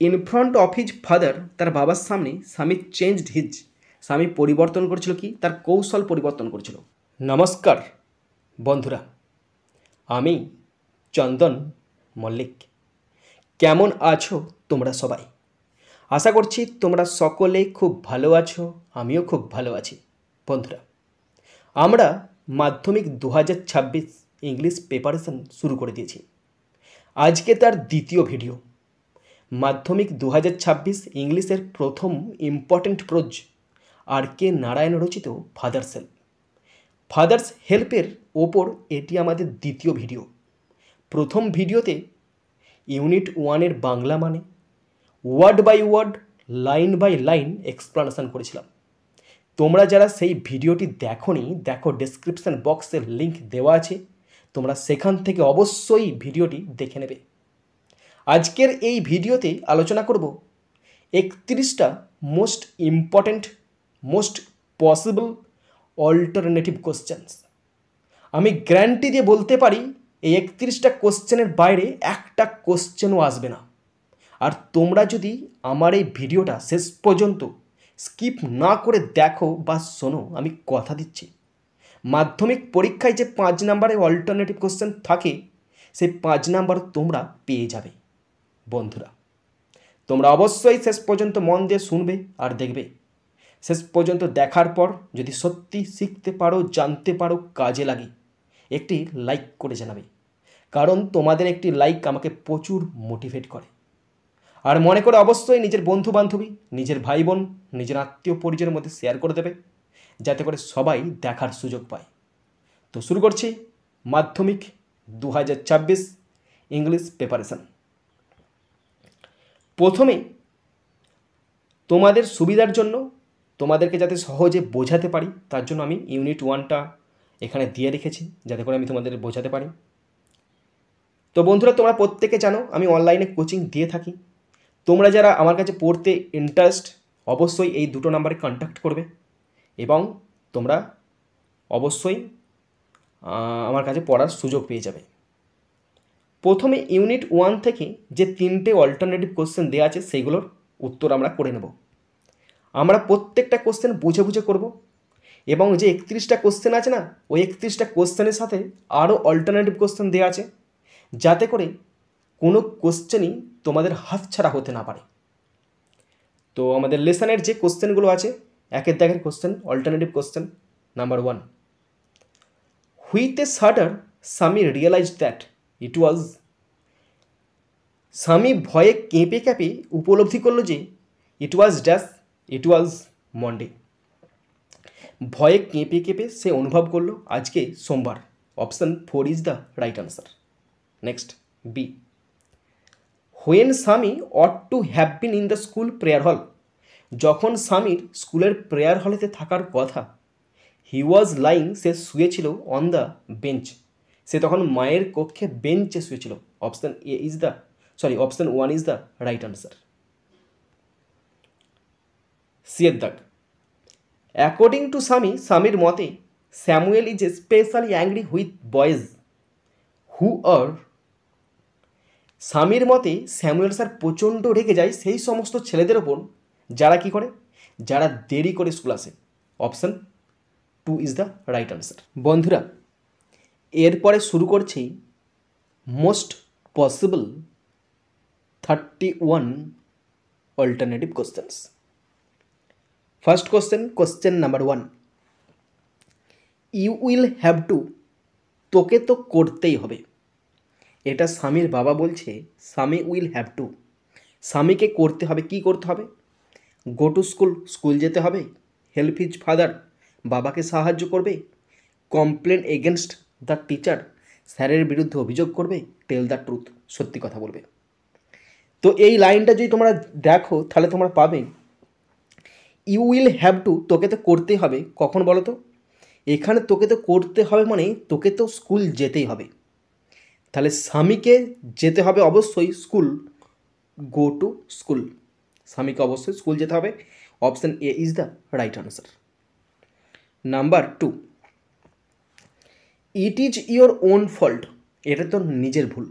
In front of his father, তার বাবার সামনে স্বামী চেঞ্জড হিজ, স্বামী পরিবর্তন করেছিল কি, তার কৌশল পরিবর্তন করেছিল। নমস্কার বন্ধুরা, আমি চন্দন মল্লিক। কেমন আছো তোমরা সবাই? আশা করছি তোমরা সকলে খুব ভালো আছো, আমিও খুব ভালো আছি। বন্ধুরা, আমরা মাধ্যমিক 2026 ইংলিশ প্রিপারেশন শুরু করে দিয়েছি। আজকে তার দ্বিতীয় ভিডিও। মাধ্যমিক 2026 ইংলিশের প্রথম ইম্পর্টেন্ট প্রোজ RK নারায়ণ রচিত ফাদার্স হেল্প। ফাদার্স হেল্পের ওপর এটি আমাদের দ্বিতীয় ভিডিও। প্রথম ভিডিওতে ইউনিট 1-এর বাংলা মানে word by word, line by line explanation করেছিলাম। তোমরা যারা সেই ভিডিওটি দেখোনি, দেখো ডেসক্রিপশন বক্সের লিঙ্ক দেওয়া আছে, তোমরা সেখান থেকে অবশ্যই ভিডিওটি দেখে নেবে। আজকের এই ভিডিওতে আলোচনা করব 31টা most important, most possible alternative questions. আমি গ্যারান্টি দিয়ে বলতে পারি এই 31টা কোশ্চেনের বাইরে একটা কোশ্চেনও আসবে না। আর তোমরা যদি আমার এই ভিডিওটা শেষ পর্যন্ত স্কিপ না করে দেখো বা শোনো, আমি কথা দিচ্ছি মাধ্যমিক পরীক্ষায় যে 5 নম্বরে অল্টারনেটিভ কোশ্চেন থাকে, সেই 5 নাম্বার তোমরা পেয়ে যাবে। বন্ধুরা, তোমরা অবশ্যই শেষ পর্যন্ত মন দিয়ে শুনবে আর দেখবে। শেষ পর্যন্ত দেখার পর যদি সত্যি শিখতে পারো, জানতে পারো, কাজে লাগে, একটি লাইক করে জানাবে। কারণ তোমাদের একটি লাইক আমাকে প্রচুর মোটিভেট করে। আর মনে করে অবশ্যই নিজের বন্ধু বান্ধবী, নিজের ভাই বোন, নিজের আত্মীয় পরিজনের মধ্যে শেয়ার করে দেবে, যাতে করে সবাই দেখার সুযোগ পায়। তো শুরু করছি মাধ্যমিক 2026 ইংলিশ প্রিপারেশন। প্রথমে তোমাদের সুবিধার জন্য, তোমাদেরকে যাতে সহজে বোঝাতে পারি, তার জন্য আমি ইউনিট 1টা এখানে দিয়ে রেখেছি, যাতে করে আমি তোমাদের বোঝাতে পারি। তো বন্ধুরা, তোমরা প্রত্যেকে জানো আমি অনলাইনে কোচিং দিয়ে থাকি। তোমরা যারা আমার কাছে পড়তে ইন্টারেস্ট, অবশ্যই এই 2 নাম্বারে কন্ট্যাক্ট করবে এবং তোমরা অবশ্যই আমার কাছে পড়ার সুযোগ পেয়ে যাবে। প্রথমে ইউনিট 1 থেকে যে 3টে অল্টারনেটিভ কোশ্চেন দেওয়া আছে, সেইগুলোর উত্তর আমরা করে নেব। আমরা প্রত্যেকটা কোশ্চেন বুঝে বুঝে করব এবং যে 31টা কোশ্চেন আছে না, ওই 31টা কোশ্চেনের সাথে আরও অল্টারনেটিভ কোশ্চেন দেওয়া আছে, যাতে করে কোনো কোশ্চেনই তোমাদের হাতছাড়া হতে না পারে। তো আমাদের লেসনের যে কোশ্চেনগুলো আছে, একের দাগের question, alternative question number 1, with a shudder Swami realised that it ওয়াজ, স্বামী ভয়ে কেঁপে কেঁপে উপলব্ধি করলো যে ইট was dash, it was Monday. ভয়ে কেঁপে কেঁপে সে অনুভব করলো আজকে সোমবার। Option 4 is the right answer. Next B, when Swami ought to have been in the school prayer hall, যখন স্বামীর স্কুলের প্রেয়ার হলেতে থাকার কথা, হি ওয়াজ লাইং, সে শুয়েছিল অন দ্য বেঞ্চ, সে তখন মায়ের কক্ষে বেঞ্চে শুয়েছিল। Option A is the option 1 is the right answer. সিয়ের দাগ, অ্যাকর্ডিং টু স্বামী, স্বামীর মতে Samuel is specially angry with boys who are, স্বামীর মতে স্যামুয়েল স্যার প্রচণ্ড রেগে যায় সেই সমস্ত ছেলেদের ওপর যারা কি করে, যারা দেরি করে স্কুল আসে। Option 2 is the right answer. বন্ধুরা, এরপরে শুরু করছি most possible 31 alternative questions. First question number 1, you will have to, তোকে তো করতেই হবে। এটা স্বামীর বাবা বলছে, স্বামী উইল হ্যাভ টু, স্বামীকে করতে হবে। কি করতে হবে? গো টু স্কুল, স্কুল যেতে হবে। হেল্প হিজ ফাদার, বাবাকে সাহায্য করবে। কমপ্লেন এগেনস্ট দ্য টিচার, স্যারের বিরুদ্ধে অভিযোগ করবে। টেল দ্য ট্রুথ, সত্যি কথা বলবে। তো এই লাইনটা যদি তোমরা দেখো, তাহলে তোমরা পাবে ইউ উইল হ্যাভ টু, তোকে তো করতে হবে। কখন বলো তো? এখানে তোকে তো করতে হবে মানে তোকে তো স্কুল যেতেই হবে। তাহলে স্বামীকে যেতে হবে অবশ্যই স্কুল, গো টু স্কুল, স্বামীকে অবশ্যই স্কুল যেতে হবে। Option A is the right answer. Number 2, it is your own fault, এটা তো নিজের ভুল।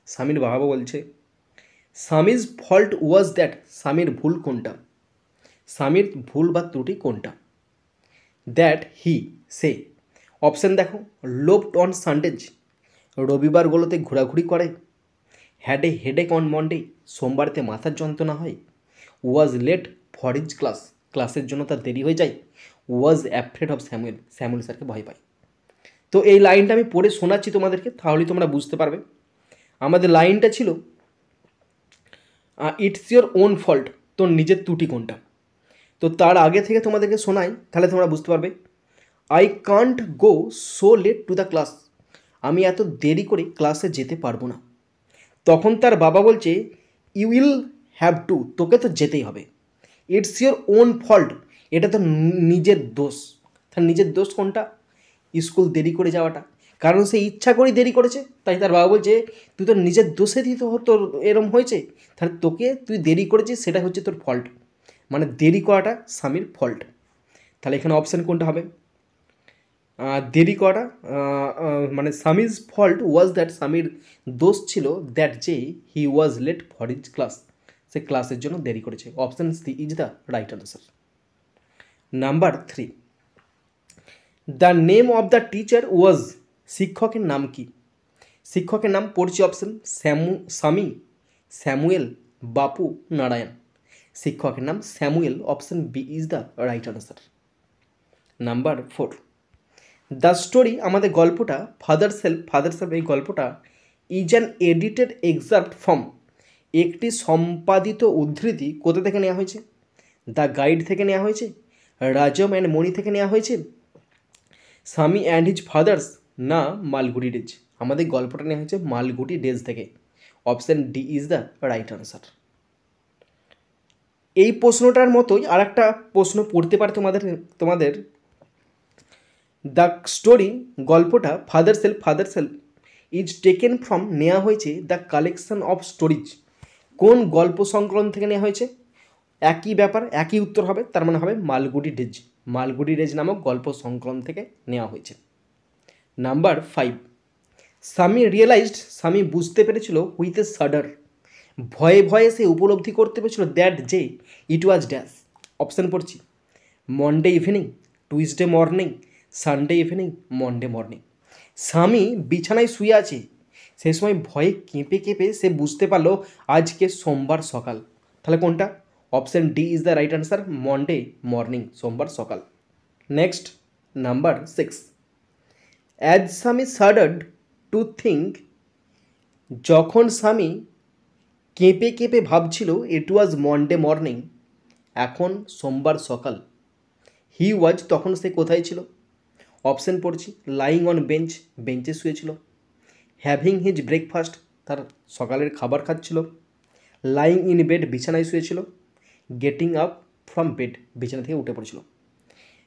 স্বামীর বাবা বলছে স্বামীজ ফল্ট ওয়াজ দ্যাট, স্বামীর ভুল কোনটা, স্বামীর ভুল বা ত্রুটি কোনটা। That he, say. অপশান দেখো, লোভড অন সানডেজ, রবিবারগুলোতে ঘোরাঘুরি করে। Had a headache on Monday, সোমবারেতে মাথার যন্ত্রণা হয়। Was late for his class, ক্লাসের জন্য তার দেরি হয়ে যায়। Was afraid of Samuel, Samuel স্যারকে ভয় পায়। তো এই লাইনটা আমি পড়ে শোনাচ্ছি তোমাদেরকে, তাহলেই তোমরা বুঝতে পারবে। আমাদের লাইনটা ছিল ইটস ইয়োর ওন ফল্ট, তোর নিজের ত্রুটি কোনটা। তো তার আগে থেকে তোমাদেরকে শোনাই, তাহলে তোমরা বুঝতে পারবে। I can't go so late to the class, আমি এত দেরি করে ক্লাসে যেতে পারবো না। তখন তার বাবা বলছে ইউ উইল হ্যাভ টু, তোকে তো যেতেই হবে। ইটস ইয়োর ওন ফল্ট, এটা তো নিজের দোষ। তার নিজের দোষ কোনটা? স্কুল দেরি করে যাওয়াটা, কারণ সে ইচ্ছা করেই দেরি করেছে। তাই তার বাবা বলছে তুই তোর নিজের দোষেই তো তোর এরম হয়েছে, তাহলে তোকে তুই দেরি করেছিস সেটা হচ্ছে তোর ফল্ট, মানে দেরি করাটা স্বামীর ফল্ট। তাহলে এখানে অপশান কোনটা হবে? দেরি করা, মানে স্বামীজ ফল্ট ওয়াজ দ্যাট, স্বামীর দোষ ছিল দ্যাট যে he was late for his class, সে ক্লাসের জন্য দেরি করেছে। Option C is the right answer. Number 3, the name of the teacher was, শিক্ষকের নাম কি? শিক্ষকের নাম পড়ছি অপশান স্বামী, স্যামুয়েল, বাপু, নারায়ণ। শিক্ষকের নাম Samuel, option B is the right answer. Number 4, the story, আমাদের গল্পটা ফাদার সেলফ, এই গল্পটা is an edited extract from, একটি সম্পাদিত উদ্ধৃতি কোথা থেকে নেওয়া হয়েছে? দ্য গাইড থেকে নেওয়া হয়েছে, রাজম অ্যান্ড মণি থেকে নেওয়া হয়েছে, স্বামী অ্যান্ড হিজ ফাদার্স, না মালগুড়ি ডেজ। আমাদের গল্পটা নেওয়া হয়েছে মালগুড়ি ডেজ থেকে। Option D is the right answer. এই প্রশ্নটার মতোই আর একটা প্রশ্ন পড়তে পারে তোমাদের দ্য স্টোরি, গল্পটা father self is taken from, নেওয়া হয়েছে দ্য কালেকশন অফ স্টোরিজ, কোন গল্প সংকলন থেকে নেওয়া হয়েছে? একই ব্যাপার, একই উত্তর হবে, তার মানে হবে মালগুড়ি ডেজ, মালগুড়ি ডেজ নামক গল্প সংকলন থেকে নেওয়া হয়েছে। নাম্বার 5, স্বামী রিয়েলাইজড, স্বামী বুঝতে পেরেছিল উইথ এ শাডার, ভয়ে ভয়ে সে উপলব্ধি করতে পেরেছিল দ্যাট যে ইট ওয়াজ ড্যাশ। অপশান পড়ছি, Monday evening, Tuesday morning, Sunday evening, Monday morning. স্বামী বিছানায় শুয়ে আছে, সেই সময় ভয়ে কেঁপে কেঁপে সে বুঝতে পারলো আজকে সোমবার সকাল। তাহলে কোনটা? Option D is the right answer, Monday morning, সোমবার সকাল। নেক্সট, নাম্বার 6, অ্যাজ স্বামী শাডার্ড টু থিঙ্ক, যখন স্বামী কেঁপে কেঁপে ভাবছিল ইট ওয়াজ মন্ডে মর্নিং, এখন সোমবার সকাল, হি ওয়াজ, তখন সে কোথায় ছিল? অপশান পড়ছি, লাইং অন বেঞ্চ, বেঞ্চে শুয়েছিল, হ্যাভিং হিজ ব্রেকফাস্ট, তার সকালের খাবার খাচ্ছিল, লাইং ইন বেড, বিছানায় শুয়েছিল, গেটিং আপ ফ্রম বেড, বিছানা থেকে উঠে পড়েছিল।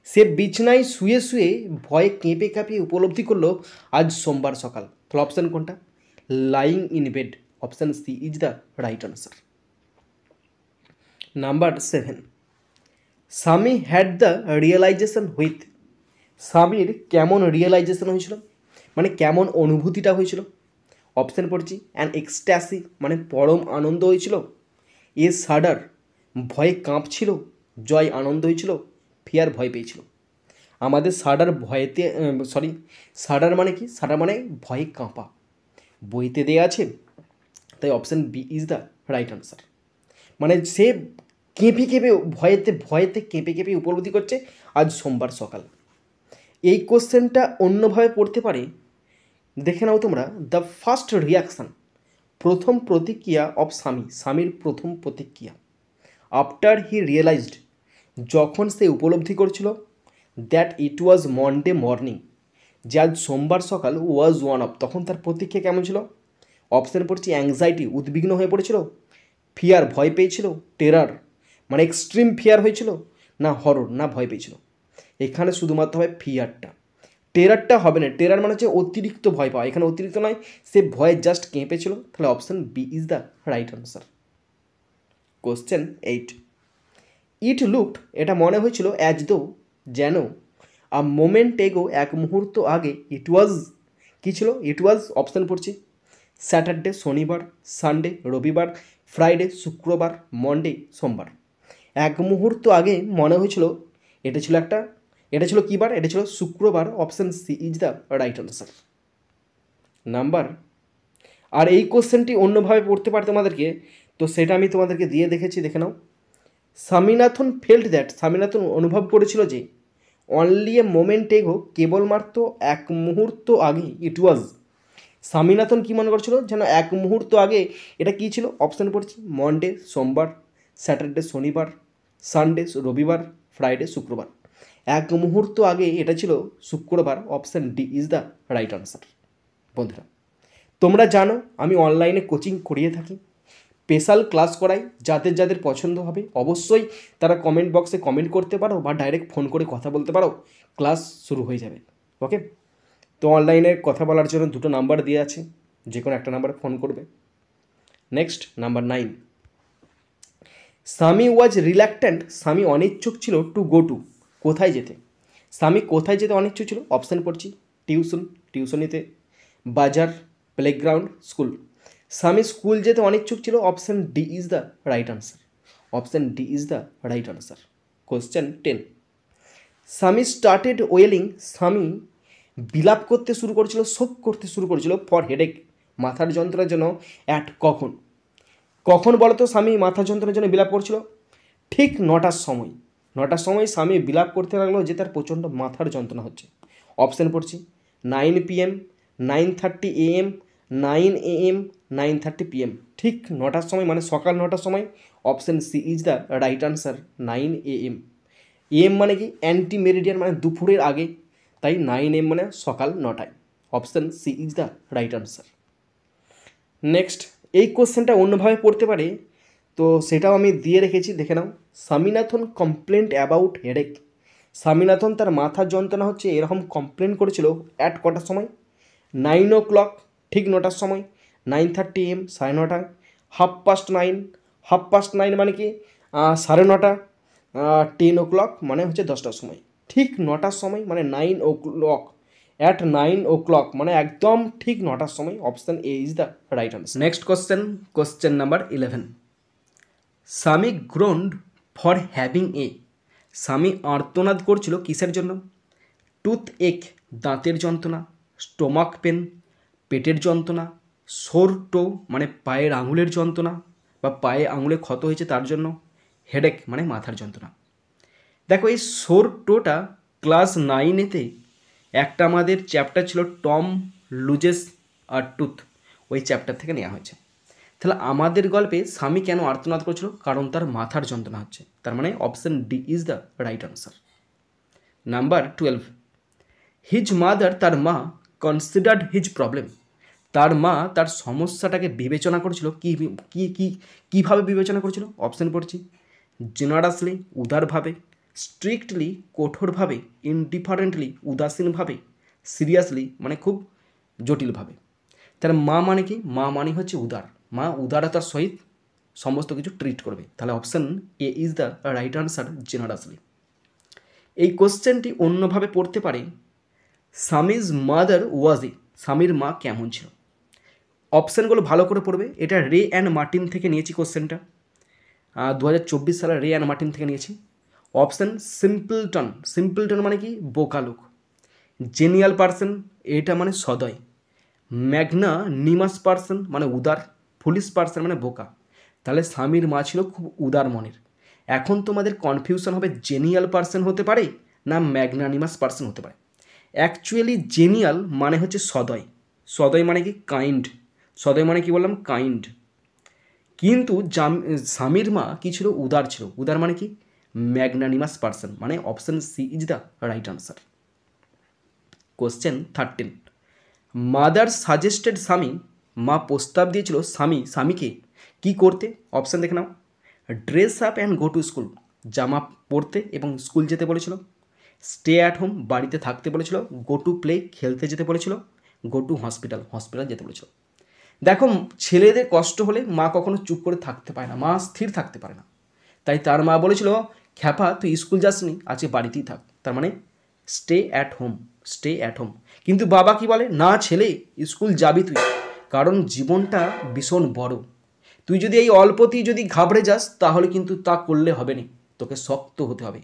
সে বিছানায় শুয়ে শুয়ে ভয়ে কেঁপে কাঁপিয়ে উপলব্ধি করলো আজ সোমবার সকাল। তাহলে অপশান কোনটা? Lying in bed, option C is the right answer. Number 7, Swami had the realisation with, স্বামীর কেমন রিয়েলাইজেশন হয়েছিল, মানে কেমন অনুভূতিটা হয়েছিল? অপশান পড়ছি, অ্যান এক্সট্যাসি, মানে পরম আনন্দ হয়েছিল, এ শাডার, ভয়ে কাঁপছিল, জয় আনন্দ হয়েছিল, ফিয়ার ভয় পেয়েছিল। আমাদের শাডার ভয়েতে, শাডার মানে কি? শাডার মানে ভয়ে কাঁপা, বইতে দেয়া আছে, তাই option B is the right answer. মানে সে কেঁপে কেঁপে ভয়েতে কেঁপে কেঁপে উপলব্ধি করছে আজ সোমবার সকাল। এই কোশ্চেনটা অন্যভাবে পড়তে পারে, দেখে নাও তোমরা, দ্য ফার্স্ট রিয়াকশান, প্রথম প্রতিক্রিয়া অফ স্বামী, স্বামীর প্রথম প্রতিক্রিয়া, আফটার হি রিয়েলাইজড, যখন সে উপলব্ধি করছিল that it was Monday morning, যে আজ সোমবার সকাল, ওয়াজ ওয়ান অফ, তখন তার প্রতিক্রিয়া কেমন ছিল? অপশান পড়ছি, অ্যাংজাইটি, উদ্বিগ্ন হয়ে পড়েছিল, ফিয়ার, ভয় পেয়েছিল, টেরার, মানে এক্সট্রিম ফিয়ার হয়েছিল, না হরর, না ভয় পেয়েছিল। এখানে শুধুমাত্র হবে ফিয়ারটা, টেরারটা হবে না। টেরার মানে হচ্ছে অতিরিক্ত ভয় পাওয়া, এখানে অতিরিক্ত নয়, সে ভয়ে জাস্ট কেঁপেছিল। তাহলে option B is the right answer. Question 8, it looked, এটা মনে হয়েছিল, অ্যাজ দো, যেন, আ মোমেন্ট এগো, এক মুহূর্ত আগে, ইট ওয়াজ, কী ছিল? ইট ওয়াজ, অপশান পড়ছি, স্যাটারডে, শনিবার, সানডে, রবিবার, ফ্রাইডে শুক্রবার, মন্ডে সোমবার। এক মুহূর্ত আগে মনে হয়েছিল এটা ছিল কী বার? এটা ছিল শুক্রবার। Option C is the right answer. Number, আর এই কোশ্চেনটি অন্যভাবে পড়তে পারে তোমাদেরকে, তো সেটা আমি তোমাদেরকে দিয়ে দেখেছি, দেখে নাও। স্বামীনাথন অনুভব করেছিল যে অনলি এ মোমেন্ট এগো, কেবলমাত্র এক মুহূর্ত আগে, ইট ওয়াজ। স্বামীনাথন কী মনে করছিল? যেন এক মুহূর্ত আগে এটা কী ছিল? অপশান পড়ছি, মন্ডে সোমবার, স্যাটারডে শনিবার, সানডে রবিবার, ফ্রাইডে শুক্রবার। এক মুহূর্ত আগে এটা ছিল শুক্রবার। Option D is the right answer. বন্ধুরা, তোমরা জানো আমি অনলাইনে কোচিং করিয়ে থাকি, স্পেশাল ক্লাস করাই। যাদের যাদের পছন্দ হবে অবশ্যই তারা কমেন্ট বক্সে কমেন্ট করতে পারো বা ডাইরেক্ট ফোন করে কথা বলতে পারো, ক্লাস শুরু হয়ে যাবে। ওকে, তো অনলাইনে কথা বলার জন্য দুটো নাম্বার দিয়ে আছে, যে কোনো একটা নাম্বারে ফোন করবে। নেক্সট, নাম্বার 9, স্বামী ওয়াজ রিল্যাক্ট্যান্ট, স্বামী অনিচ্ছুক ছিল টু গো টু, কোথায় যেতে? স্বামী কোথায় যেতে অনিচ্ছুক ছিল? অপশান পড়ছি, টিউশনিতে, বাজার, প্লেগ্রাউন্ড, স্কুল। স্বামী স্কুল যেতে অনিচ্ছুক ছিল। Option D is the right answer. Option D is the right answer. Question 10, স্বামী স্টার্টেড ওয়েলিং, স্বামী বিলাপ করতে শুরু করেছিল, শোক করতে শুরু করেছিল, ফর হেডেক, মাথার যন্ত্রণার জন্য, অ্যাট কখন? কখন বলো তো স্বামী মাথা যন্ত্রণার জন্য বিলাপ করছিল? ঠিক 9টার সময়। 9টার সময় স্বামী বিলাপ করতে লাগলো যে তার প্রচণ্ড মাথার যন্ত্রণা হচ্ছে। অপশান পড়ছি, 9 PM, 9:30 AM, 9 AM, 9:30 PM। ঠিক 9টার সময়, মানে সকাল 9টার সময়। Option C is the right answer, 9 AM। AM মানে কি? অ্যান্টি মেরিডিয়ান, মানে দুপুরের আগে, তাই 9 AM মানে সকাল 9টায়। Option C is the right answer. Next, এই কোশ্চেনটা অন্যভাবে পড়তে পারে, তো সেটাও আমি দিয়ে রেখেছি, দেখে নাও। Swaminathan complaint about headache, Swaminathan তার মাথার যন্ত্রণা হচ্ছে এরকম কমপ্লেন করেছিল অ্যাট কটার সময়? 9 o'clock, ঠিক 9টার সময়, 9:30 AM, 9:30, 9:30, 9:30 মানে কি 9:30, 10 o'clock মানে হচ্ছে 10টার সময়। ঠিক 9টার সময় মানে 9 o'clock, অ্যাট 9 o'clock মানে একদম ঠিক 9টার সময়। Option A is the right answer. Next question number 11, স্বামী গ্রোন্ড ফর হ্যাভিং এ, স্বামী আর্তনাদ করছিল কিসের জন্য? টুথ এক, দাঁতের যন্ত্রণা, স্টোমাক পেন, পেটের যন্ত্রণা, সোর টো মানে পায়ের আঙুলের যন্ত্রণা বা পায়ে আঙুলে ক্ষত হয়েছে তার জন্য, হেডেক মানে মাথার যন্ত্রণা। দেখো, এই সোর টোটা ক্লাস 9-এতে একটা আমাদের চ্যাপ্টার ছিল টম লুজেস আর টুথ, ওই চ্যাপ্টার থেকে নেওয়া হয়েছে। তাহলে আমাদের গল্পে স্বামী কেন আর্তনাদ করেছিল? কারণ তার মাথার যন্ত্রণা হচ্ছে, তার মানে option D is the right answer. Number 12, his mother, তার মা, কনসিডার্ড হিজ প্রবলেম, তার মা তার সমস্যাটাকে বিবেচনা করেছিল। কীভাবে বিবেচনা করেছিল? অপশান পড়ছি, জেনারাসলি, উদারভাবে, স্ট্রিক্টলি, কঠোরভাবে, ইনডিফারেন্টলি, উদাসীনভাবে, সিরিয়াসলি মানে খুব জটিলভাবে। তার মা মানে কি? মা মানে হচ্ছে উদার, মা উদারতার সহিত সমস্ত কিছু ট্রিট করবে। তাহলে option A is the right answer, জেনারাসলি। এই কোশ্চেনটি অন্যভাবে পড়তে পারে, স্বামীজ মাদার ওয়াজ এ, স্বামীর মা কেমন ছিল? অপশানগুলো ভালো করে পড়বে। এটা রে অ্যান্ড মার্টিন থেকে নিয়েছি কোশ্চেনটা, 2024 সালে রে অ্যান্ড মার্টিন থেকে নিয়েছি। অপশান, সিম্পলটন মানে কি? বোকা লোক। জেনিয়াল পার্সন, এটা মানে সদয়। ম্যাগনা নিমাস পার্সন মানে উদার। ফুলিশ পার্সন মানে বোকা। তাহলে স্বামীর মা ছিল খুব উদার মনের। এখন তোমাদের কনফিউশন হবে, জেনিয়াল পার্সন হতে পারে না ম্যাগনানিমাস পার্সন হতে পারে। অ্যাকচুয়ালি জেনিয়াল মানে হচ্ছে সদয়, সদয় মানে কি? কাইন্ড। সদয় মানে কি বললাম? কাইন্ড। কিন্তু স্বামীর মা কি ছিল? উদার ছিল। উদার মানে কি? ম্যাগনানিমাস পার্সন, মানে option C is the right answer. Question 13, mother suggested Swami, মা প্রস্তাব দিয়েছিল স্বামীকে কি করতে? অপশান দেখে নাও। Dress up and go to school, জামা পরতে এবং স্কুল যেতে বলেছিল। স্টে অ্যাট হোম, বাড়িতে থাকতে বলেছিল। গো টু প্লে, খেলতে যেতে বলেছিল। গো টু হসপিটাল যেতে বলেছিল। দেখো, ছেলেদের কষ্ট হলে মা কখনো চুপ করে থাকতে পারে না, মা স্থির থাকতে পারে না। তাই তার মা বলেছিল, খ্যাপা তুই স্কুল যাসনি, আজকে বাড়িতেই থাক। তার মানে স্টে অ্যাট হোম। কিন্তু বাবা কি বলে? না ছেলে, স্কুল যাবি তুই, কারণ জীবনটা ভীষণ বড়, তুই যদি এই অল্পতেই যদি ঘাবড়ে যাস তাহলে কিন্তু তা করলে হবে না, তোকে শক্ত হতে হবে।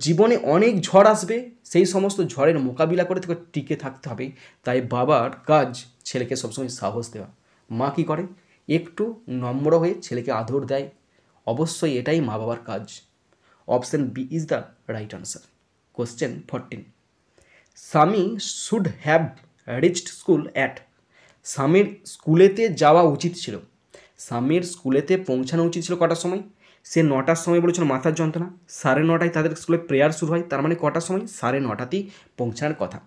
জীবনে অনেক ঝড় আসবে, সেই সমস্ত ঝড়ের মোকাবিলা করে তোকে টিকে থাকতে হবে। তাই বাবার কাজ ছেলেকে সবসময় সাহস দেওয়া। মা কী করে, একটু নম্র হয়ে ছেলেকে আদর দেয়। অবশ্যই এটাই মা বাবার কাজ। Option B is the right answer. Question 14, Swami should have reached school at. স্বামীর স্কুলেতে যাওয়া উচিত ছিল, স্বামীর স্কুলেতে পৌঁছানো উচিত ছিল কটার সময়? সে 9টার সময় বলেছিল মাথার যন্ত্রণা, 9:30 তাদের স্কুলে প্রেয়ার শুরু হয়, তার মানে কটার সময়? 9:30তেই পৌঁছানোর কথা।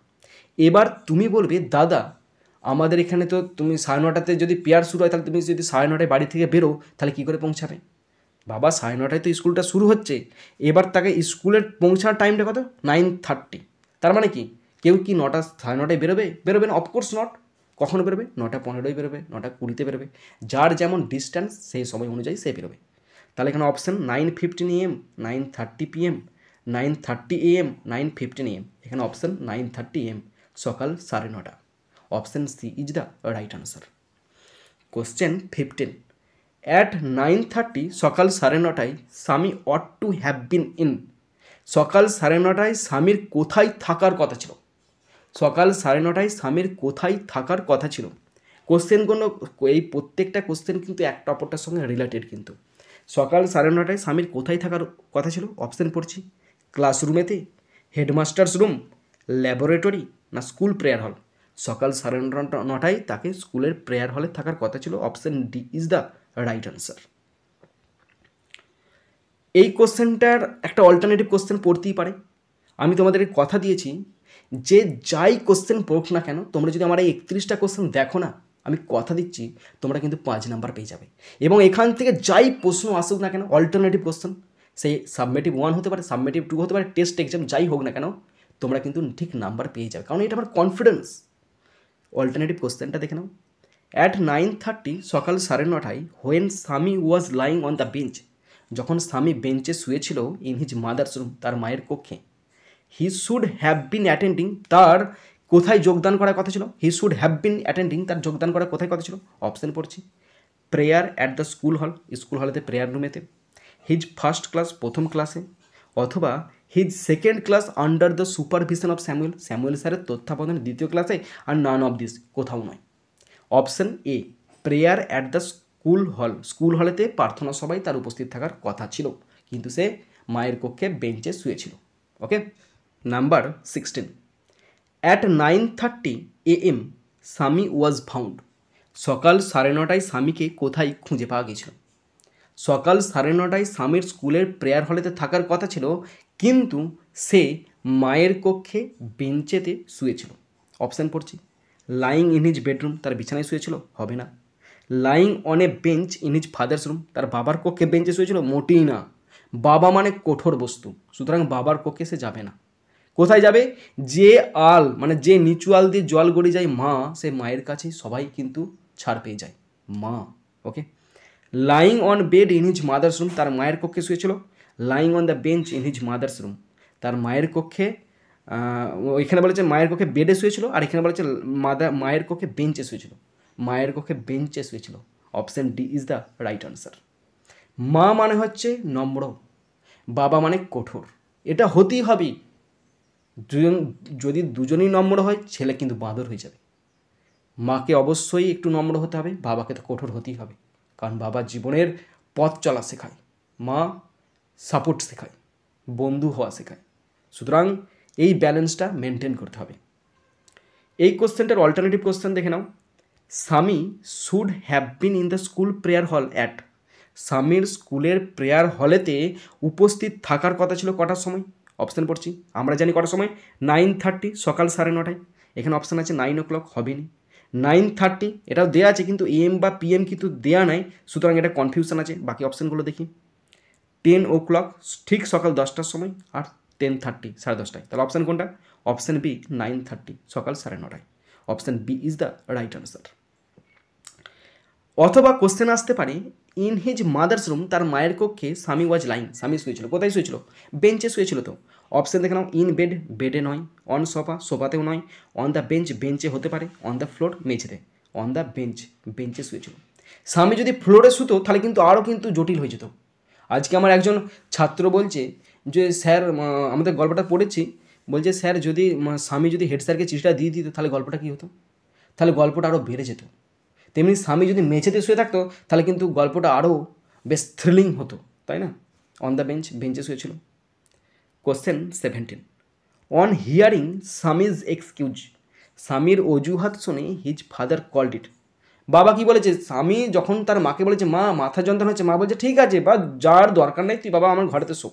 এবার তুমি বলবে দাদা আমাদের এখানে তো তুমি 9:30তে যদি প্রেয়ার শুরু হয় তাহলে তুমি যদি 9:30টায় বাড়ি থেকে বেরো তাহলে কী করে পৌঁছাবে? বাবা 9:30টায় তো স্কুলটা শুরু হচ্ছে, এবার তাকে স্কুলের পৌঁছানোর টাইমটা কত? 9:30। তার মানে কি কেউ কি 9:30 বেরোবে? বেরোবে না, অফকোর্স নট। কখন বেরোবে? 9:15 বেরোবে, 9:20 বেরোবে। যার যেমন ডিস্ট্যান্স সেই সময় অনুযায়ী সে বেরোবে। তাহলে এখানে option 9:15 AM, 9:30 PM, 9:30 AM, 9:15 AM। এখানে অপশান 9:30 AM, সকাল 9:30। Option C is the right answer. Question 15, at 9:30 সকাল 9:30 Swami ought to have been in. সকাল 9:30 স্বামীর কোথায় থাকার কথা ছিল? সকাল 9:30 স্বামীর কোথায় থাকার কথা ছিল? কোশ্চেনগুলো এই প্রত্যেকটা কোশ্চেন কিন্তু একটা অপরটার সঙ্গে রিলেটেড। কিন্তু সকাল 9:30 স্বামীর কোথায় থাকার কথা ছিল? অপশান পড়ছি, ক্লাসরুমেতে, হেডমাস্টার্স রুম, ল্যাবরেটরি না স্কুল প্রেয়ার হল? সকাল 9:30 তাকে স্কুলের প্রেয়ার হলে থাকার কথা ছিল। Option D is the right answer. এই কোশ্চেনটার একটা অল্টারনেটিভ কোশ্চেন পড়তেই পারে। আমি তোমাদেরকে কথা দিয়েছি যে যাই কোশ্চেন পড়ুক না কেন, তোমরা যদি আমার এই 31টা কোশ্চেন দেখো না, আমি কথা দিচ্ছি তোমরা কিন্তু 5 নাম্বার পেয়ে যাবে। এবং এখান থেকে যাই প্রশ্ন আসুক না কেন অল্টারনেটিভ কোশ্চেন, সেই সাবমেটিভ 1 হতে পারে, সাবমেটিভ 2 হতে পারে, টেস্ট এক্সাম যাই হোক না কেন, তোমরা কিন্তু ঠিক নাম্বার পেয়ে যাবে, কারণ এটা আমার কনফিডেন্স। অল্টারনেটিভ কোশ্চেনটা দেখে নাও। অ্যাট 9:30 সকাল 9:30 হোয়েন স্বামী was lying on the bench. যখন স্বামী বেঞ্চে শুয়েছিল ইন হিজ মাদার্স রুম, তার মায়ের কক্ষে, he should have been attending, তার কোথায় যোগদান করার কথা ছিল? He should have been attending, তার যোগদান করার কোথায় কথা ছিল? অপশান পড়ছি, prayer at the school hall, school হলেতে প্রেয়ার রুমেতে, হিজ ফার্স্ট ক্লাস প্রথম ক্লাসে, অথবা his second class under the supervision of Samuel, Samuel স্যারের তত্ত্বাবধানে দ্বিতীয় ক্লাসে, আর নান অফ দিস, কোথাও নয়। Option A, prayer at the school hall, school হলেতে প্রার্থনা সভায় তার উপস্থিত থাকার কথা ছিল, কিন্তু সে মায়ের কক্ষে বেঞ্চে শুয়েছিল। ওকে। নাম্বার 16, অ্যাট 9:30 AM স্বামী ওয়াজ ফাউন্ড। সকাল 9:30 স্বামীকে কোথায় খুঁজে পাওয়া গিয়েছিল? সকাল 9:30 স্বামীর স্কুলের প্রেয়ার হলেতে থাকার কথা ছিল, কিন্তু সে মায়ের কক্ষে বেঞ্চেতে শুয়েছিল। অপশান পড়ছি, লাইং ইন হিজ বেডরুম, তার বিছানায় শুয়েছিল, হবে না। Lying on a bench in his father's room, তার বাবার কক্ষে বেঞ্চে শুয়েছিল, মোটেই না। বাবা মানে কঠোর বস্তু, সুতরাং বাবার কক্ষে সে যাবে না। কোথায় যাবে? যে আল মানে যে নিচু আল দিয়ে জল গড়িয়ে যায় মা, সে মায়ের কাছে সবাই কিন্তু ছাড় পেয়ে যায়, মা। Okay. Lying on bed in his mother's room, তার মায়ের কক্ষে শুয়েছিল। Lying on the bench in his mother's room, তার মায়ের কক্ষে, এখানে বলেছে মায়ের কক্ষে বেডে শুয়েছিল, আর এখানে বলেছে মায়ের কক্ষে বেঞ্চে শুয়েছিল, মায়ের কক্ষে বেঞ্চে শুয়েছিল। Option D is the right answer. মা মানে হচ্ছে নম্র, বাবা মানে কঠোর, এটা হতেই হবে। যদি দুজনেই নম্র হয় ছেলে কিন্তু বাঁদর হয়ে যাবে। মাকে অবশ্যই একটু নম্র হতে হবে, বাবাকে তো কঠোর হতেই হবে, কারণ বাবা জীবনের পথ চলা শেখায়, মা সাপোর্ট শেখায়, বন্ধু হওয়া শেখায়। সুতরাং এই ব্যালেন্সটা মেনটেন করতে হবে। এই কোশ্চেনটার অল্টারনেটিভ কোশ্চেন দেখে নাও। স্বামী should have been in the school prayer হল অ্যাট। স্বামীর স্কুলের প্রেয়ার হলেতে উপস্থিত থাকার কথা ছিল কটার সময়? অপশান পড়ছি, আমরা জানি কটার সময়, 9:30 সকাল 9:30। এখানে অপশান আছে 9 o'clock, হবে নি। 9:30 এটাও দেওয়া আছে, কিন্তু AM বা PM কিন্তু দেওয়া নাই, সুতরাং এটা কনফিউশন আছে। বাকি অপশানগুলো দেখি, 10 o'clock ঠিক সকাল 10টার সময়, আর 10:30 10:30। তাহলে অপশান কোনটা? অপশান বি, 9:30 সকাল 9:30। Option B is the right answer. অথবা কোশ্চেন আসতে পারে, ইন হিজ মাদার্স রুম, তার মায়ের কক্ষে স্বামী ওয়াজ লাইং, স্বামী শুয়েছিল, কোথায় শুয়েছিল? বেঞ্চে শুয়েছিল। তো অপশান দেখে নাও, ইন বেড, বেডে নয়, অন সোফা, সোফাতেও নয়, অন দ্য বেঞ্চ, বেঞ্চে হতে পারে, অন দ্য ফ্লোর, মেঝেতে, অন দ্য বেঞ্চ, বেঞ্চে শুয়েছিল। স্বামী যদি ফ্লোরে শুতো তাহলে কিন্তু আরও কিন্তু জটিল হয়ে যেত। আজকে আমার একজন ছাত্র বলছে যে স্যার আমাদের গল্পটা পড়েছি, বলছে স্যার যদি স্বামী যদি হেড স্যারকে চিঠিটা দিয়ে দিত তাহলে গল্পটা কী হতো, তাহলে গল্পটা আরও বেড়ে যেত। তেমনি স্বামী যদি মেঝেতে শুয়ে থাকতো তাহলে কিন্তু গল্পটা আরও বেশ থ্রিলিং হতো, তাই না? অন দ্য বেঞ্চে শুয়েছিল। Question 17, on hearing Swami's excuse, স্বামীর অজুহাত শুনে হিজ ফাদার কল্ড ইট। বাবা কি বলেছে, স্বামী যখন তার মাকে বলেছে মা মাথা যন্ত্রণা হচ্ছে, মা বলছে ঠিক আছে বা যার দরকার নেই তুই বাবা আমার ঘরেতে শো।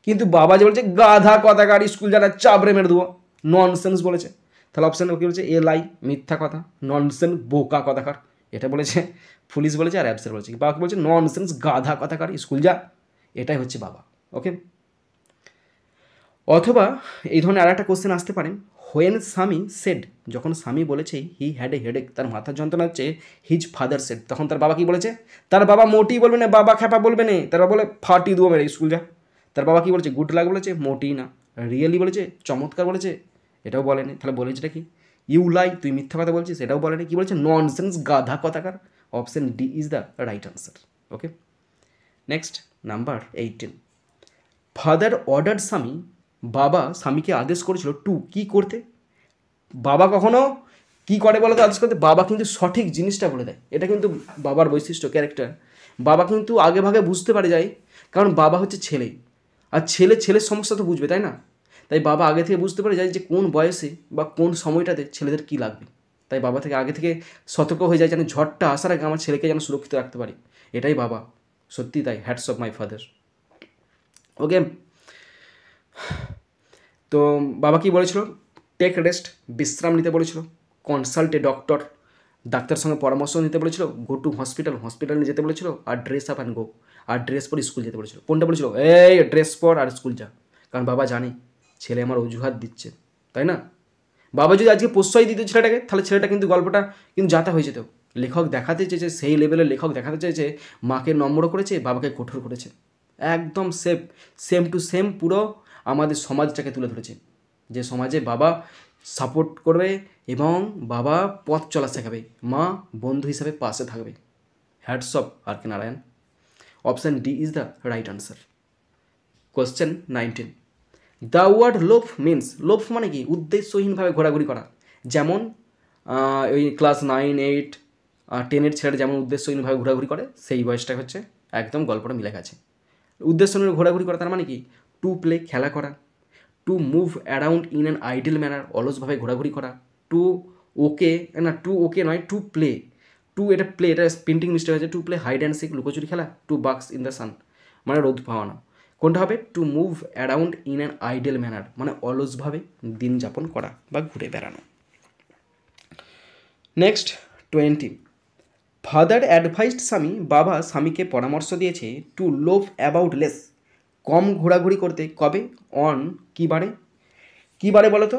কিন্তু বাবা যে বলছে গাধা কথাকার, স্কুল যারা চাবড়ে মেরে দেবো, ননসেন্স বলেছে। তাহলে অপশান কি বলছে, এ লাই মিথ্যা কথা, ননসেন্স বোকা কথাকার, এটা বলেছে পুলিশ বলেছে, আর অ্যাবসেন্ট বলেছে। বাবা কি বলছে, ননসেন্স গাধা কথাকার, স্কুল যা। এটাই হচ্ছে বাবা। ওকে, অথবা এই ধরনের আর একটা কোশ্চেন আসতে পারে, হোয়েন স্বামী সেড, যখন স্বামী বলেছে হি হ্যাড এ হেডেক, তার মাথার যন্ত্রণা হচ্ছে, হিজ ফাদার সেড, তখন তার বাবা কি বলেছে, তার বাবা মোটেই বলবে না বাবা খ্যাপা বলবে না, তার বাবা বলে ফাটি দেবো মেরে স্কুল যা। তার বাবা কি বলেছে, গুড লাক বলেছে, মোটেই না। রিয়েলি বলেছে, চমৎকার বলেছে, এটাও বলেনি। তাহলে বলেছেটা কি, ইউ লাই, তুই মিথ্যা কথা বলছিস, এটাও বলেনি। কি বলেছে, ননসেন্স গাধা কথাকার। Option D is the right answer. Okay, next number 18, father order Swami, বাবা স্বামীকে আদেশ করেছিল টু, কি করতে। বাবা কখনো কি করে বলো তো আদেশ করতে, বাবা কিন্তু সঠিক জিনিসটা বলে দেয়। এটা কিন্তু বাবার বৈশিষ্ট্য, ক্যারেক্টার। বাবা কিন্তু আগে ভাগে বুঝতে পারে যায়, কারণ বাবা হচ্ছে ছেলে, আর ছেলের সমস্যা তো বুঝবে, তাই না? তাই বাবা আগে থেকে বুঝতে পারে যায় যে কোন বয়সে বা কোন সময়টাতে ছেলেদের কী লাগবে। তাই বাবা থেকে আগে থেকে সতর্ক হয়ে যায়, যেন ঝড়টা আসার আগে আমার ছেলেকে যেন সুরক্ষিত রাখতে পারি। এটাই বাবা, সত্যি তাই, হ্যাটস অফ মাই ফাদার। ওকে, তো বাবা কি বলেছিল, টেক রেস্ট, বিশ্রাম নিতে বলেছিল, কনসাল্ট এ ডক্টর, ডাক্তার সঙ্গে পরামর্শ নিতে বলেছিল, গো টু হসপিটালে যেতে বলেছিল, আর ড্রেস আপ অ্যান্ড গো, আর ড্রেস পর স্কুল যেতে বলেছিল। কোনটা বলেছিল, এই ড্রেস পর আর স্কুল যা, কারণ বাবা জানে ছেলে আমার অজুহাত দিচ্ছে, তাই না? বাবা যদি আজকে প্রশ্রয় দিত ছেলেটাকে, তাহলে ছেলেটা কিন্তু গল্পটা কিন্তু যাতা হয়ে যেত। লেখক দেখাতে চেয়েছে, সেই লেভেলের লেখক দেখাতে চেয়েছে, মাকে নম্র করেছে, বাবাকে কঠোর করেছে, একদম সেম টু সেম পুরো আমাদের সমাজটাকে তুলে ধরেছে, যে সমাজে বাবা সাপোর্ট করবে এবং বাবা পথ চলা শেখাবে, মা বন্ধু হিসাবে পাশে থাকবে। Hats off R K Narayan. Option D is the right answer. Question 19, the word লোভ মিনস, লোভ মানে কি, উদ্দেশ্যহীনভাবে ঘোরাঘুরি করা। যেমন ওই ক্লাস 9, 8, 10-এর ছেলেটা যেমন উদ্দেশ্যহীনভাবে ঘোরাঘুরি করে, সেই বয়সটা হচ্ছে একদম গল্পটা মিলে গেছে। উদ্দেশ্যহীন ঘোরাঘুরি করা তার মানে কি, টু প্লে খেলা করা, to move around in an idle manner অলসভাবে ঘোরাঘুরি করা, টু ওকে নয়, টু প্লে, টু এটা প্লে, এটা প্রিন্টিং মিস্টেক হয়েছে, to play hide and seek লুকোচুরি খেলা, টু বাক্স ইন দ্য সান মানে রোদ পাওয়ানো। কোনটা হবে, two move around in an idle manner মানে অলসভাবে দিন যাপন করা বা ঘুরে বেড়ানো। নেক্সট 20, ফাদার অ্যাডভাইসড স্বামী, বাবা স্বামীকে পরামর্শ দিয়েছে টু লোভ অ্যাবাউট লেস, কম ঘোরাঘুরি করতে। কবে, অন কী বারে বলো তো।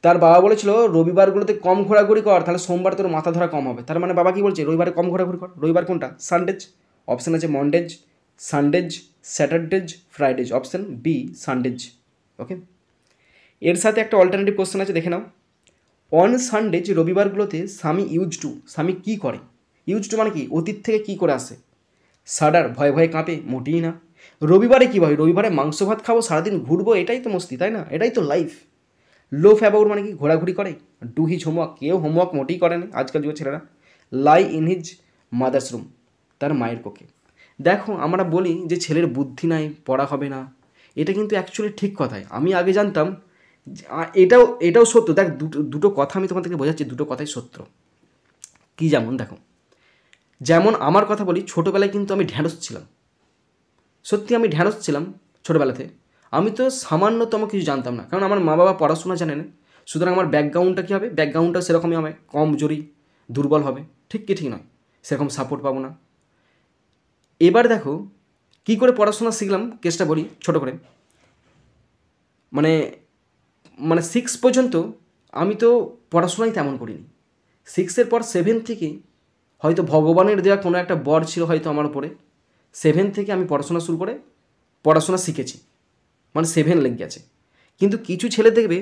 তার বাবা বলেছিল রবিবারগুলোতে কম ঘোরাঘুরি কর, তাহলে সোমবার তোর মাথা ধরা কম হবে। তার মানে বাবা কি বলছে, রবিবারে কম ঘোরাঘুরি কর। রবিবার কোনটা, সানডেজ। অপশান আছে Mondays, Sundays, Saturdays, Fridays. Option B Sundays. Okay, এর সাথে একটা অল্টারনেটিভ কোশ্চেন আছে, দেখে নাও। অন সানডেজ, রবিবারগুলোতে স্বামী স্বামী কী করে। ইউজ টু মানে কি, অতীত থেকে কী করে আসে। সাডার, ভয়ে ভয়ে কাঁপে, মোটেই না। রবিবারে কী হয়, রবিবারে মাংস ভাত খাবো, সারাদিন ঘুরবো, এটাই তো মস্তি, তাই না? এটাই তো লাইফ। লোভ অ্যাবাউট মানে কি, ঘোরাঘুরি করে। ডু হিজ হোমওয়ার্ক, কেউ হোমওয়ার্ক মোটেই করে না আজকাল যুগের ছেলেরা। Lie in his mother's room, তার মায়ের কোকে। দেখো আমরা বলি যে ছেলের বুদ্ধি নাই, পড়া হবে না, এটা কিন্তু অ্যাকচুয়ালি ঠিক কথাই। আমি আগে জানতাম, এটাও সত্য। দেখ দুটো কথা আমি তোমাদেরকে বোঝাচ্ছি, দুটো কথাই সত্য। কী, যেমন দেখো, যেমন আমার কথা বলি, ছোটোবেলায় কিন্তু আমি ঢ্যাঁড়স ছিলাম, সত্যি আমি ঢ্যাঁড়স ছিলাম ছোটোবেলাতে। আমি তো সামান্যতম কিছু জানতাম না, কারণ আমার মা বাবা পড়াশোনা জানে না। সুতরাং আমার ব্যাকগ্রাউন্ডটা কী হবে, ব্যাকগ্রাউন্ডটা সেরকমই হবে, কমজোরি, দুর্বল হবে। ঠিক কি ঠিক নয়, সেরকম সাপোর্ট পাবো না। এবার দেখো কী করে পড়াশোনা শিখলাম, কেসটা বলি ছোটো করে। মানে 6 পর্যন্ত আমি তো পড়াশোনাই তেমন করিনি। 6-এর পর 7 থেকে হয়তো ভগবানের দেওয়া কোনো একটা বর ছিল হয়তো আমার উপরে। 7 থেকে আমি পড়াশোনা শুরু করে পড়াশোনা শিখেছি, 7 লেগে গেছে। কিন্তু কিছু ছেলে দেখবে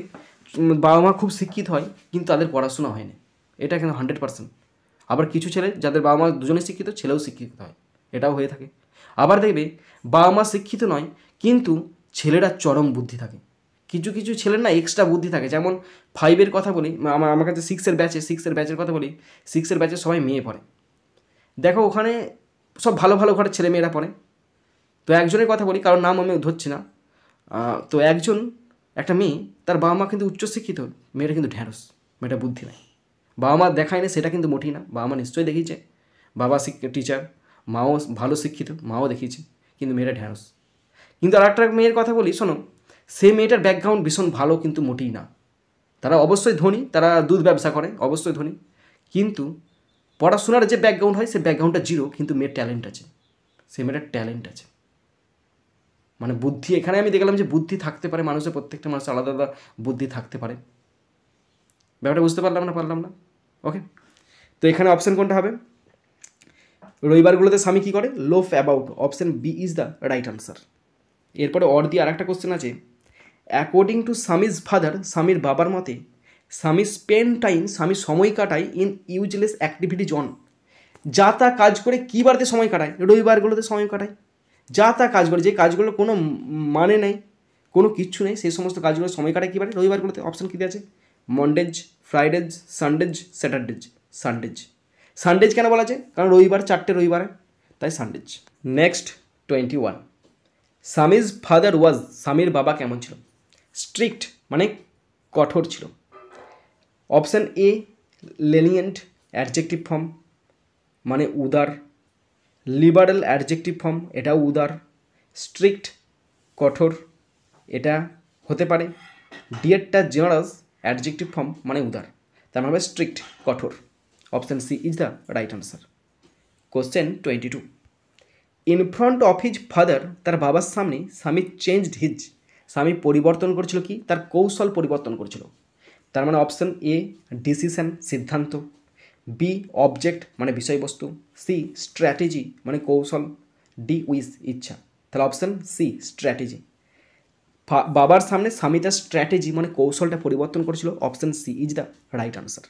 বাবা মা খুব শিক্ষিত হয় কিন্তু তাদের পড়াশোনা হয়নি, এটা এখানে 100%। আবার কিছু ছেলে যাদের বাবা মা দুজনে শিক্ষিত, ছেলেও শিক্ষিত হয়, এটাও হয়ে থাকে। আবার দেখবে বাবা মা শিক্ষিত নয় কিন্তু ছেলেরা চরম বুদ্ধি থাকে। কিছু কিছু ছেলের না এক্সট্রা বুদ্ধি থাকে। যেমন 5-এর কথা বলি, আমার কাছে 6-এর ব্যাচের কথা বলি। 6-এর ব্যাচে সবাই মেয়ে পড়ে। দেখো ওখানে সব ভালো ভালো ঘরের ছেলে মেয়েরা পড়ে। তো একজনের কথা বলি, কারোর নাম আমি ধরছি না। তো একটা মেয়ে, তার বাবা মা কিন্তু উচ্চশিক্ষিত, মেয়েটা কিন্তু ঢ্যাঁড়স, মেয়েটা বুদ্ধি নাই। বাবা মা দেখায় না সেটা কিন্তু মোটেই না, বাবা মা নিশ্চয়ই দেখিয়েছে, বাবা টিচার, মাও ভালো শিক্ষিত, মাও দেখিয়েছে, কিন্তু মেয়েটা ঢ্যাঁড়স। কিন্তু আর একটা মেয়ের কথা বলি, শোনো, সেই মেয়েটার ব্যাকগ্রাউন্ড ভীষণ ভালো কিন্তু মোটেই না। তারা অবশ্যই ধনী, তারা দুধ ব্যবসা করে, অবশ্যই ধনী, কিন্তু পড়াশোনার যে ব্যাকগ্রাউন্ড হয় সেই ব্যাকগ্রাউন্ডটা জিরো, কিন্তু মেয়ের ট্যালেন্ট আছে, সেই মেয়েটার ট্যালেন্ট আছে। মানে বুদ্ধি, এখানে আমি দেখলাম যে বুদ্ধি থাকতে পারে মানুষের, প্রত্যেকটা মানুষের আলাদা আলাদা বুদ্ধি থাকতে পারে। ব্যাপারটা বুঝতে পারলাম না? ওকে, তো এখানে অপশান কোনটা হবে? রবিবারগুলোতে স্বামী কী করে? Loaf about. Option B is the right answer. এরপরে অর দিয়ে আরেকটা কোশ্চেন আছে। অ্যাকর্ডিং টু স্বামীজ ফাদার, স্বামীর বাবার মতে, স্বামী স্পেন্ড টাইম, স্বামী সময় কাটায় ইন ইউজলেস অ্যাক্টিভিটিজ অন। যা তা কাজ করে কী বারতে সময় কাটায়? রবিবারগুলোতে সময় কাটায়। যা তা কাজ করে, যে কাজগুলো কোনো মানে নেই, কোনো কিচ্ছু নেই, সেই সমস্ত কাজগুলো সময় কাটায় কী বারে? রবিবারগুলোতে। অপশান কী আছে? মন্ডেজ, ফ্রাইডেজ, সানডেজ, স্যাটারডেজ। সানডেজ কেন বলা যায়? কারণ রবিবার, 4টে রবিবারে, তাই Sundays. Next 21, Swami's father was, স্বামীর বাবা কেমন ছিল? স্ট্রিক্ট মানে কঠোর ছিল। Option A lenient, adjective form মানে উদার। লিবারেল, অ্যাডজেক্টিভ ফর্ম, এটাও উদার। স্ট্রিক্ট কঠোর, এটা হতে পারে। ডিয়েটটা জেনারাস, অ্যাডজেক্টিভ ফর্ম মানে উদার, তার মানে স্ট্রিক্ট কঠোর। Option C is the right answer. Question 22, in front of his father, তার বাবার সামনে স্বামী চেঞ্জড হিজ, স্বামী পরিবর্তন করেছিল কি? তার কৌশল পরিবর্তন করেছিল। তার মানে অপশান এ ডিসিশন, সিদ্ধান্ত। বি অবজেক্ট মানে বিষয়বস্তু। সি স্ট্র্যাটেজি মানে কৌশল। ডি উইস ইচ্ছা। তাহলে অপশান সি স্ট্র্যাটেজি। বাবার সামনে স্বামী তার স্ট্র্যাটেজি মানে কৌশলটা পরিবর্তন করেছিল। Option C is the right answer.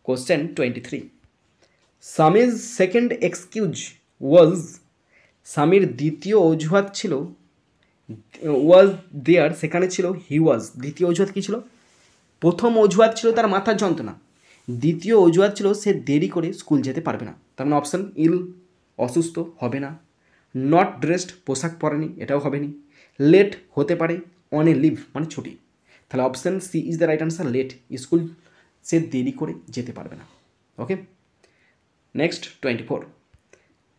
Question 23, স্বামীর সেকেন্ড এক্সকিউজ ওয়াজ, স্বামীর দ্বিতীয় অজুহাত ছিল, ওয়াজ দেয়ার সেখানে ছিল হি ওয়াজ। দ্বিতীয় অজুহাত কী ছিল? প্রথম অজুহাত ছিল তার মাথার যন্ত্রণা, দ্বিতীয় অজুহাত ছিল সে দেরি করে স্কুল যেতে পারবে না। তার মানে অপশান ইল অসুস্থ হবে না। নট ড্রেসড পোশাক পরেনি, এটাও হবে নি। লেট হতে পারে, অন এ লিভ মানে ছুটি। তাহলে option C is the right answer, late, school সে দেরি করে যেতে পারবে না। Okay, next 24,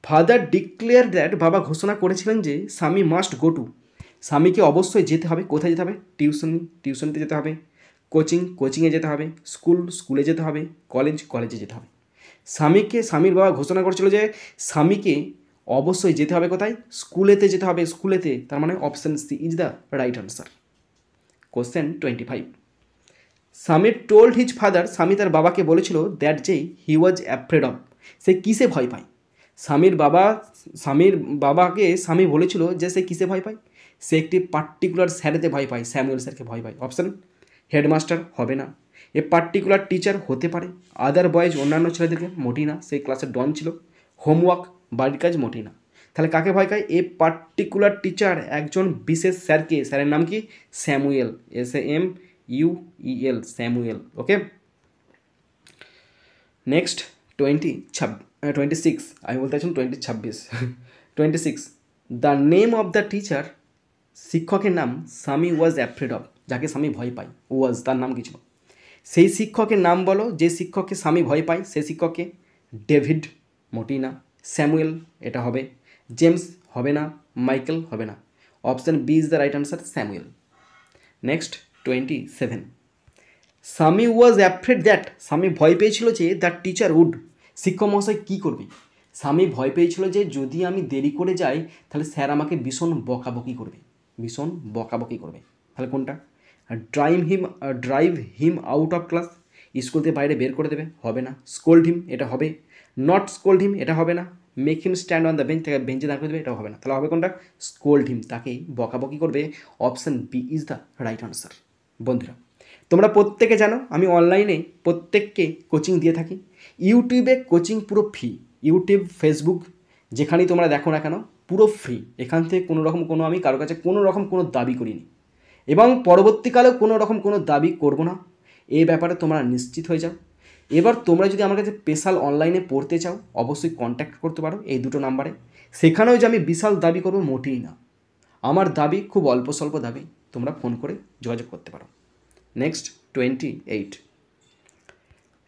father declare that, বাবা ঘোষণা করেছিলেন যে স্বামী মাস্ট গো টু, স্বামীকে অবশ্যই যেতে হবে। কোথায় যেতে হবে? টিউশনিতে যেতে হবে। কোচিংয়ে যেতে হবে। স্কুলে যেতে হবে। কলেজে যেতে হবে। স্বামীর বাবা ঘোষণা করেছিল যে স্বামীকে অবশ্যই যেতে হবে কোথায়? স্কুলেতে যেতে হবে, স্কুলেতে। তার মানে option C is the right answer. Question 25, Swami told his father, স্বামী তার বাবাকে বলেছিল দ্যাট যে হি ওয়াজ অ্যাফ্রেড অফ, সে কিসে ভয় পায়? স্বামীর বাবাকে স্বামী বলেছিল যে সে কিসে ভয় পায়? সে একটি পার্টিকুলার স্যারেতে ভয় পায়, স্যামুয়েল স্যারকে ভয় পায়। অপশান হেডমাস্টার হবে না। এ পার্টিকুলার টিচার হতে পারে। আদার বয়েজ অন্যান্য ছেলেদেরকে, মোটেই না, সেই ক্লাসের ডন ছিল। হোমওয়ার্ক বাড়ির কাজ, মোটেই না। তাহলে কাকে ভয় পায়? এ পার্টিকুলার টিচার, একজন বিশেষ স্যারকে। স্যারের নাম কি? Samuel, SAMUEL, Samuel. Okay, next 26, আমি বলতে চাইছিলাম 26 the name of the teacher, শিক্ষকের নাম স্বামী ওয়াজ অ্যাফ্রেড অফ, যাকে স্বামী ভয় পায়। ওয়াজ তার নাম কি ছিল? সেই শিক্ষকের নাম বলো যে শিক্ষককে স্বামী ভয় পায়। সেই শিক্ষককে ডেভিড, মোটেই না। স্যামুয়েল, এটা হবে। জেমস হবে না। মাইকেল হবে না। Option B is the right answer, Samuel. Next 27, Swami was afraid that, স্বামী ভয় পেয়েছিল যে দ্য টিচার উড, শিক্ষক মহাশয় কী করবে? স্বামী ভয় পেয়েছিল যে যদি আমি দেরি করে যাই তাহলে স্যার আমাকে ভীষণ বকাবকি করবে। তাহলে কোনটা? Drive him out of class, school থেকে বাইরে বের করে দেবে, হবে না। স্কোল্ড হিম, এটা হবে। নট স্কোল্ড হিম, এটা হবে না। Make him stand on the bench, তাকে বেঞ্চে দাঁড় করে দেবে, এটাও হবে না। তাহলে হবে কোনটা? স্কোল্ড হিম, তাকে বকাবকি করবে। Option B is the right answer. বন্ধুরা, তোমরা প্রত্যেকে জানো আমি অনলাইনে প্রত্যেককে কোচিং দিয়ে থাকি। ইউটিউবে কোচিং পুরো ফ্রি, ইউটিউব ফেসবুক যেখানেই তোমরা দেখো না কেন পুরো ফ্রি। এখান থেকে আমি কারো কাছে কোনো রকম কোনো দাবি করিনি এবং পরবর্তীকালেও কোনো রকম কোনো দাবি করব না, এই ব্যাপারে তোমরা নিশ্চিত হয়ে যাও। এবার তোমরা যদি আমার কাছে স্পেশাল অনলাইনে পড়তে চাও অবশ্যই কন্ট্যাক্ট করতে পারো এই দুটো নাম্বারে। সেখানেও যে আমি বিশাল দাবি করবো মোটেই না, আমার দাবি খুব অল্প স্বল্প দাবি, তোমরা ফোন করে যোগাযোগ করতে পারো। Next 28,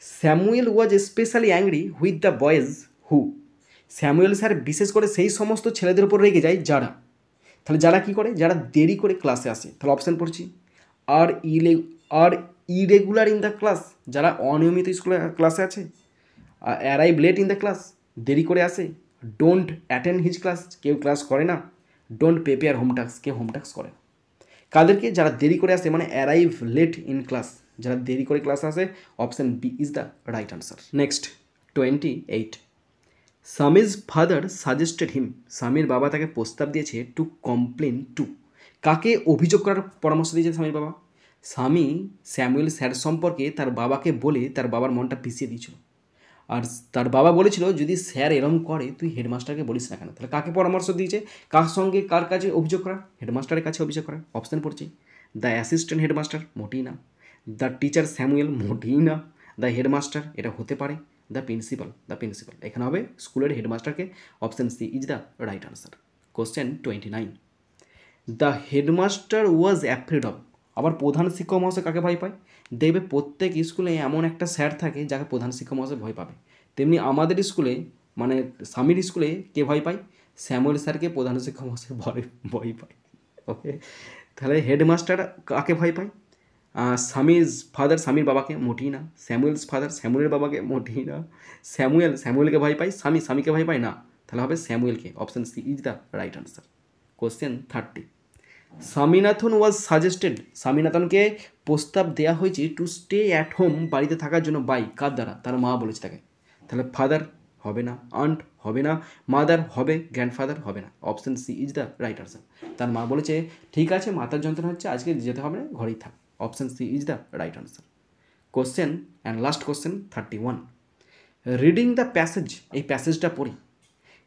Samuel was specially angry with the boys who. Samuel sir বিশেষ করে সেই সমস্ত ছেলেদের উপর রেগে যায় যারা, তাহলে যারা কী করে, যারা দেরি করে ক্লাসে আসে। তাহলে অপশান পড়ছি, are irregular in the class, যারা অনিয়মিত স্কুলে ক্লাসে আছে, arrive late in the class, দেরি করে আসে, ডোন্ট অ্যাটেন্ড হিজ ক্লাস, কেউ ক্লাস করে না, ডোন্ট প্রিপেয়ার হোম টাস্ক, কেউ হোম টাস্ক করে না। কাদেরকে, যারা দেরি করে আসে মানে অ্যারাইভ লেট ইন ক্লাস, যারা দেরি করে ক্লাসে আসে, option B is the right answer. Next 28, Swami's father suggested him, স্বামীর বাবা তাকে প্রস্তাব দিয়েছে টু কমপ্লেন টু, কাকে অভিযোগ করার পরামর্শ দিয়েছে স্বামীর বাবা? স্বামী স্যামুয়েল স্যার সম্পর্কে তার বাবাকে বলে তার বাবার মনটা পিছিয়ে দিয়েছিল। আর তার বাবা বলেছিল যদি স্যার এরম করে তুই হেডমাস্টারকে বলিস না কেন। তাহলে কাকে পরামর্শ দিয়েছে, কার সঙ্গে কার কাছে অভিযোগ করা? হেডমাস্টারের কাছে অভিযোগ করা। অপশান পড়ছে, দ্য অ্যাসিস্ট্যান্ট হেডমাস্টার, মোটেই না। দ্য টিচার স্যামুয়েল, মোটেই না। দ্য হেডমাস্টার, এটা হতে পারে। দ্য প্রিন্সিপাল, এখানে হবে স্কুলের হেডমাস্টারকে। Option C is the right answer. Question 29, the headmaster was afraid of, আবার প্রধান শিক্ষক মহাশয় কাকে ভয় পায়? দেখবে প্রত্যেক স্কুলে এমন একটা স্যার থাকে যাকে প্রধান শিক্ষক মহাশয় ভয় পাবে। তেমনি আমাদের স্কুলে মানে স্বামীর স্কুলে কে ভয় পায়? স্যামুয়েল স্যারকে প্রধান শিক্ষক মহাশয় ভয় পায়। ওকে, তাহলে হেডমাস্টার কাকে ভয় পায়? স্বামীর বাবাকে, মোটেই না। স্যামুয়েলস ফাদার, স্যামুয়েলের বাবাকে, মোটেই না। স্যামুয়েলকে ভয় পায়, স্বামীকে ভয় পায় না। তাহলে হবে স্যামুয়েলকে। Option C is the right answer. Question 30, Swaminathan was suggested, স্বামীনাথনকে প্রস্তাব দেওয়া হয়েছে টু স্টে অ্যাট হোম, বাড়িতে থাকার জন্য, বাই কার দ্বারা? তার মা বলেছে তাকে। তাহলে ফাদার হবে না, আন্ট হবে না, মাদার হবে, গ্র্যান্ডফাদার হবে না। Option C is the right answer. তার মা বলেছে ঠিক আছে মাথার যন্ত্রণা হচ্ছে আজকে যেতে হবে না, ঘরেই থাক। Option C is the right answer. Question and last question 31, reading the passage, এই প্যাসেজটা পড়ি।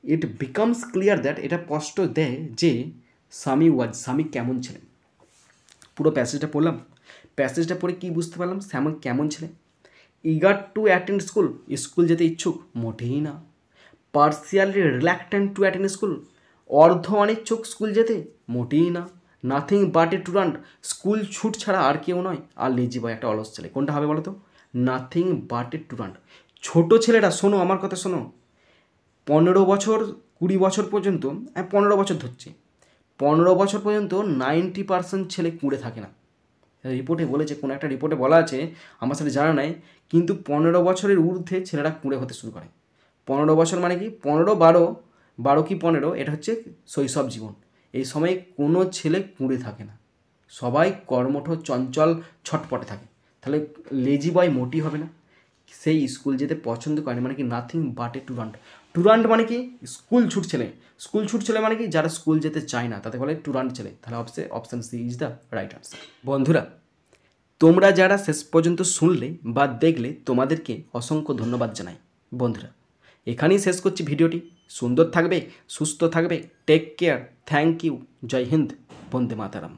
ইট বিকামস ক্লিয়ার দ্যাট, এটা স্পষ্ট দেয় যে স্বামী কেমন ছিলেন। পুরো প্যাসেজটা পড়লাম, প্যাসেজটা পড়ে কী বুঝতে পারলাম? স্বামী কেমন ছিলেন? Eager to attend school, school যেতে ইচ্ছুক, মোটেই না। Partially reluctant to attend school, অর্ধ অনিচ্ছুক স্কুল যেতে, মোটেই না। নাথিং বাট এ টুরান্ট, স্কুল ছুট ছাড়া আর কেউ নয়। আর লেজি বয়, একটা অলস ছেলে। কোনটা হবে বলো তো? নাথিং বাট এ টুরান্ট। ছোটো ছেলেরা শোনো, আমার কথা শোনো, 15 বছর 20 বছর পর্যন্ত, 15 বছর ধরছি, 15 বছর পর্যন্ত 90% ছেলে কুঁড়ে থাকে না। রিপোর্টে বলেছে, কোনো একটা রিপোর্টে বলা আছে, আমার সাথে জানা নাই, কিন্তু 15 বছরের ঊর্ধ্বে ছেলেরা কুঁড়ে হতে শুরু করে। 15 বছর মানে কি 15, 12 কি 15, এটা হচ্ছে শৈশব জীবন। এই সময় কোনো ছেলে কুঁড়ে থাকে না, সবাই কর্মঠ, চঞ্চল, ছটপটে থাকে। তাহলে লেজি বয় মোটি হবে না, সেই স্কুল যেতে পছন্দ করে মানে কি নাথিং বাট এ টুরান্ট মানে কি স্কুল ছুট ছেলে মানে কি যারা স্কুল যেতে চায় না, তাতে বলে টুরান্ট ছেলে। তাহলে option C is the right answer. বন্ধুরা, তোমরা যারা শেষ পর্যন্ত শুনলে বা দেখলে তোমাদেরকে অসংখ্য ধন্যবাদ জানাই। বন্ধুরা, এখানেই শেষ করছি ভিডিওটি। সুন্দর থাকবে, সুস্থ থাকবে, take care, thank you, Jai Hind, Bande Mataram.